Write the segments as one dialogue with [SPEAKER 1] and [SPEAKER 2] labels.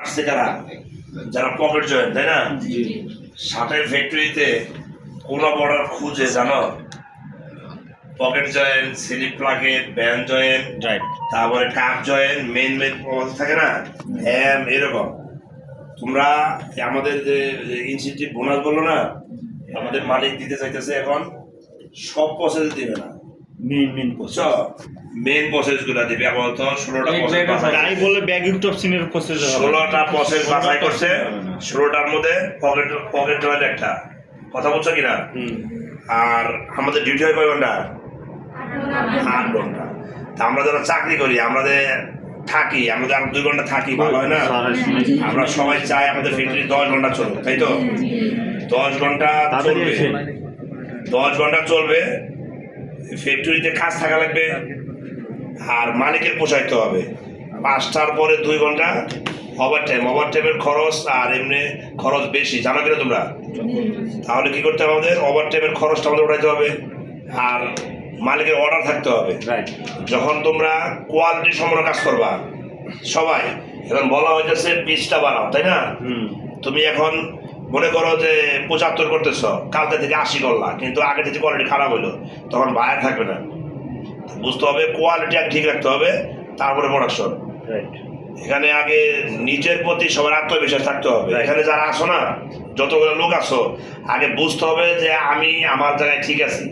[SPEAKER 1] আসছে কারা, যারা পকেট জয়েন্ট, তাই না? শার্টের ফ্যাক্টরিতে কোন বর্ডার খুঁজে জানো? Pocket joint, slip placket, band joint, তারপরে কাপ জয়েন্ট, মেন থাকে না, এরকম। তোমরা আমাদের যে ইনস্টিটিউট বোনাস বললো না, আমাদের মালিক দিতে চাইতেছে এখন সব প্রসেস দিবে না, মেন প্রসেস গুলা দিবে। আপাতত 16টা প্রসেস বাছাই করছে। 16টার মধ্যে পকেট জয়েন্ট একটা, কথা বলছো কিনা? আর আমাদের ডিউটি হয় কয় ঘন্টা? 8 ঘন্টা। তা আমরা যারা চাকরি করি, আমাদের থাকি, আমাদের আর 2 ঘন্টা থাকি, ভালো হয় না? আমরা সবাই চাই আমাদের ফ্যাক্টরি 10 ঘন্টা চলবে, তাই তো? 10 ঘন্টা চলবে, 10 ঘন্টা চলবে। ফ্যাক্টরিতে কাজ থাকা লাগবে, আর মালিকের পোষাইতে হবে। 5টার পরে 2 ঘন্টা ওভারটাইমের খরচ, আর এমনি খরচ বেশি, জানো কিনা তোমরা? তাহলে কি করতে হবে? আমাদের ওভারটাইমের খরচটা আমাদের উঠাইতে হবে, আর মালিকের অর্ডার থাকতে হবে। যখন তোমরা কোয়ালিটি সম্পন্ন কাজ করবা সবাই, এখন বলা হইতেছে পিসটা বাড়াও, তাই না? তুমি এখন মনে করো যে 75 করতেছ, কালকে থেকে 80 করলা, কিন্তু আগে থেকে কোয়ালিটি খারাপ হইলো, তখন বায়ার থাকবে না। বুঝতে হবে কোয়ালিটি আগে ঠিক রাখতে হবে, তারপরে প্রোডাকশন। এখানে আগে নিজের প্রতি সবার আত্মবিশ্বাস থাকতে হবে। এখানে যারা আসো না, যতগুলো লোক আসো, আগে বুঝতে হবে যে আমি আমার জায়গায় ঠিক আছি।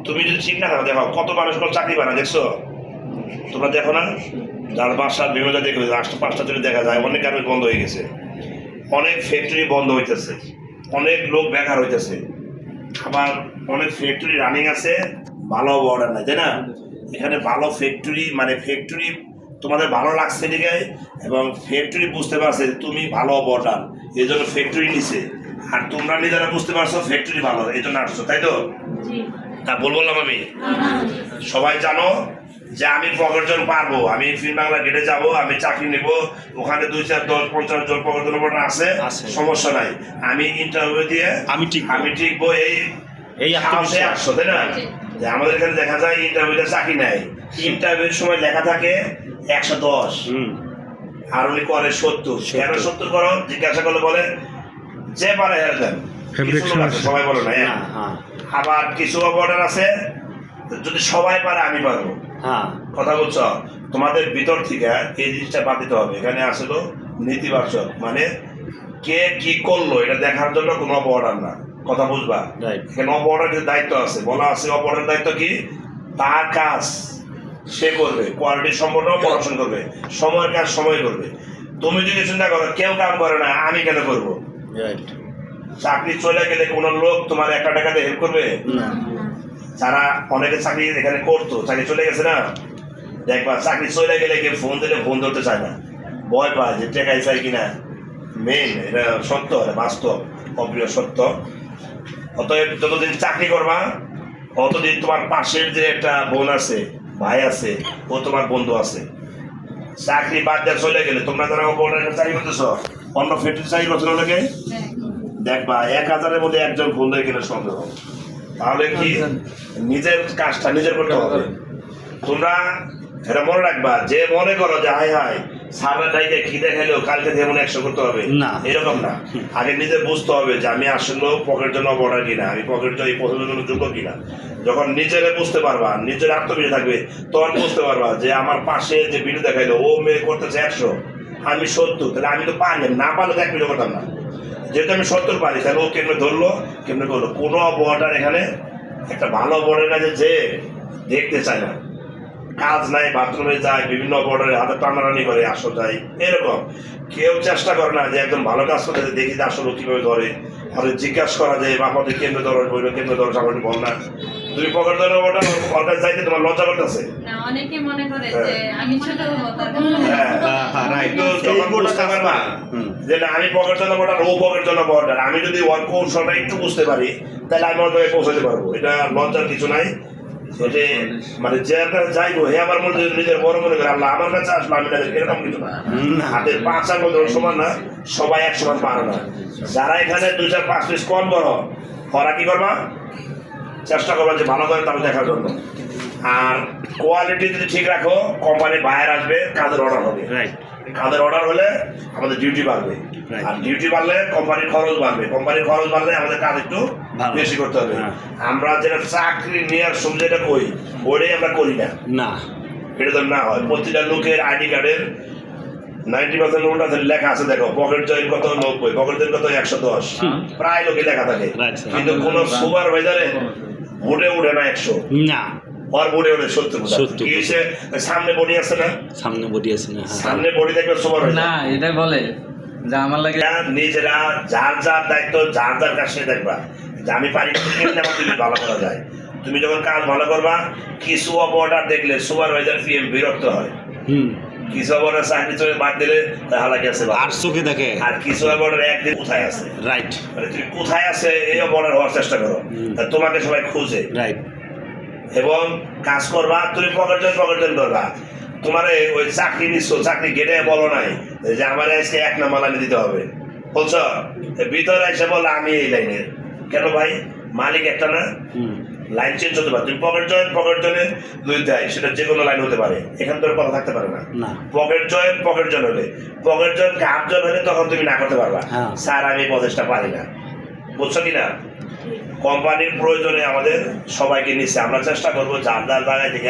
[SPEAKER 1] তুমি যদি ঠিক না থাকো, দেখো কত মানুষ চাকরি পায় না, দেখছো? তোমরা দেখো না, যার বাসার বিভিন্ন দেখে 5টা চলে দেখা যায়, অনেক গার্মেন্ট বন্ধ হয়ে গেছে, অনেক ফ্যাক্টরি বন্ধ হইতেছে, অনেক লোক বেকার হইতেছে। আবার অনেক ফ্যাক্টরি রানিং আছে, ভালো অর্ডার নাই, তাই না? এখানে ভালো ফ্যাক্টরি, মানে ফ্যাক্টরি তোমাদের ভালো লাগছে দিকে, এবং ফ্যাক্টরি বুঝতে পারছে তুমি ভালো অর্ডার, এই জন্য ফ্যাক্টরি নিছে। আর তোমরা নিজেরা বুঝতে পারছো ফ্যাক্টরি ভালো, এই জন্য আসছো, তাই তো? তা বললাম আমি, সবাই জানো যে আমি পকেট জন পারবো, আমি ফিল্ম বাংলা গেটে যাব, আমি চাকরি নেব, ওখানে 2, 4, 10, 50 জন পকেট জন আছে, সমস্যা নাই। আমি ইন্টারভিউ দিয়ে আমি টিকবো, এই সাহসে আসছো, তাই না? যে আমাদের এখানে দেখা যায় ইন্টারভিউতে চাকরি নেয়, ইন্টারভিউর সময় লেখা থাকে 110, আর উনি করে 70। কেন 70 করো জিজ্ঞাসা করলে বলে যে পারে হেরে দেন, সবাই বলো না। আবার কিছু অর্ডার আছে যদি সবাই পারে আমি পারবো, কথা বলছো? তোমাদের ভিতর থেকে এই জিনিসটা বাদ দিতে হবে। এখানে আসলো নেতিবাচক, মানে কে কি করলো এটা দেখার জন্য কোনো অর্ডার না, কথা বুঝবা? এখানে অর্ডার কিছু দায়িত্ব আছে, বলা আছে অর্ডার দায়িত্ব কি, তার কাজ সে করবে, কোয়ালিটি সম্পন্ন প্রদর্শন করবে, সময়ের কাজ সময় করবে। তুমি যদি চিন্তা করো কেউ কাম করে না, আমি কেন করবো? চাকরি চলে গেলে কোন লোক তোমার 1 টাকাতে হেল্প করবে? যারা অনেকে চাকরি এখানে করতো, চাকরি চলে গেছে না, দেখবা চাকরি চলে গেলে কেউ ফোন দিলে ফোন ধরতে চায় না, ভয় পায় যে টেকাই চাই কিনা। মেন এটা সত্য, বাস্তব, অপ্রিয় সত্য। অতএব যতদিন চাকরি করবা, অতদিন তোমার পাশের যে একটা বোন আছে, ভাই আছে, ও তোমার বন্ধু আছে। চাকরি বাদ দিয়ে চলে গেলে, তোমরা যারা বোনের চাকরি করতেছ, অন্য ফ্যাক্টরি চাকরি করছো নাকি, দেখবা 1000-এর মধ্যে একজন ভুল হয়ে গেলে সন্দেহ। তাহলে কি নিজের কাজটা নিজের করতে হবে। তোমরা এটা মনে রাখবা, যে মনে করো যে হাই হাই সারের ডাইকে কি দেখাইলেও কালকে থেকে মনে 100 করতে হবে, এরকম না। আগে নিজে বুঝতে হবে যে আমি আসলে পকেট জন্য অর্ডার কিনা, আমি পকেট এই পছন্দের জন্য যোগ্য কিনা। যখন নিজেরা বুঝতে পারবা, নিজের আত্মবিশ্বাস থাকবে, তখন বুঝতে পারবা যে আমার পাশে যে ভিডিও দেখাইলো ও মেয়ে করতেছে 100, আমি 70, তাহলে আমি তো পারি না, পারলে তো 1 ভিডিও করতাম না। যেহেতু আমি 70 পারি, তাহলে ও কেমনে ধরলো, কেমনে করলো? কোনো অর্ডার এখানে একটা ভালো অর্ডারের কাছে যে দেখতে চায় না, কাজ নাই, বাথরুমে যায়, বিভিন্ন অর্ডারে হাতে টানাটানি করে, আসো যায়, এরকম কেউ চেষ্টা করে না যে একদম ভালো কাজ করতে দেখি যে আসলে কিভাবে ধরে। আর জিজ্ঞাসা করা যায় বাপাদের কেন্দ্র ধরো, বইল কেন্দ্র ধরো, সামনে বল না, তুমি পকেট ধরো ওটা অর্ডার যাইতে তোমার লজ্জা করতেছে। আমি পকেট জন্য অর্ডার, ও পকেট জন্য অর্ডার, আমি যদি ওর কৌশলটা একটু বুঝতে পারি, তাহলে আমি ওর জায়গায় পৌঁছাতে পারবো। এটা লজ্জার কিছু নাই। সেটা মানে যে কাছে যাইবো, হে আমার মনে নিজের বড় মনে করে আল্লাহ আমার কাছে আসলো, আমি এরকম কিছু না। হাতের 5 আঙ্গুল সমান না, সবাই 1 সমান পারে না। যারা এখানে 2-4-5 পিস কম বড়, ওরা কি করবা, চেষ্টা করবা যে ভালো করে তারা দেখার জন্য। আর কোয়ালিটি যদি ঠিক রাখো, কোম্পানির বায়ার আসবে, কাজের অর্ডার হবে। কাজের অর্ডার হলে আমাদের ডিউটি বাড়বে, আর ডিউটি বাড়লে কোম্পানির খরচ বাড়বে, কোম্পানির খরচ বাড়লে আমাদের কাজ একটু বেশি করতে হবে। আমরা যেটা চাকরি নেওয়ার সময় যেটা করি ওটাই আমরা করি না, এটা তো না হয়। প্রতিটা লোকের আইডি কার্ডের 90% লোকটা লেখা আছে, দেখো পকেট জয়েন কত 90, পকেট জয়েন কত 110, প্রায় লোকে লেখা থাকে, কিন্তু কোন সুপারভাইজারে ভোটে উঠে না 100 না, ওর বোর্ডে ওঠে 70। কি হয়েছে? সামনে বডি আছে না, সামনে বডি আছে না, সামনে বডি দেখবে সুপার
[SPEAKER 2] না, এটা বলে যে আমার লাগে
[SPEAKER 1] নিজেরা যার যার দায়িত্ব যার যার কাছে দেখবা যে আমি পারি আমার তুমি ভালো করা যায়। তুমি যখন কাজ ভালো করবা, কিছু অর্ডার দেখলে সুপারভাইজার পিএম বিরক্ত হয়, কিছু অর্ডার চাকরি চলে বাদ দিলে তাহলে আছে আর চোখে দেখে, আর কিছু অর্ডার একদিন কোথায় আছে, রাইট, মানে তুমি কোথায় আছে এই অর্ডার হওয়ার চেষ্টা করো, তোমাকে সবাই খুঁজে, রাইট, এবং কাজ করবা। তুমি পকেট জয়েন করবা, তোমারে ওই চাকরি নিচ্ছ, চাকরি গেটে বলো নাই যে আমার আজকে 1 নাম্বার লাইনে দিতে হবে, বলছ ভিতরে এসে বলে আমি এই লাইনের, কেন ভাই মালিক একটা না, লাইন চেঞ্জ হতে পারে। তুমি পকেট জয়েনে দুই দেয়, সেটা যে কোনো লাইন হতে পারে, এখানে তোর কথা থাকতে পারে না। পকেট জয়েন হলে, পকেট জয়েন হাফ জয়েন হলে তখন তুমি না করতে পারবা, স্যার আমি এই প্রচেষ্টা পারি না, বুঝছো কিনা। কোম্পানির প্রয়োজনে আমাদের সবাইকে নিচ্ছে, আমরা চেষ্টা করবো যার যার জায়গায় থেকে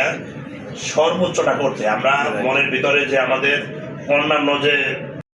[SPEAKER 1] সর্বোচ্চটা করতে। আমরা মনের ভিতরে যে আমাদের অন্যান্য যে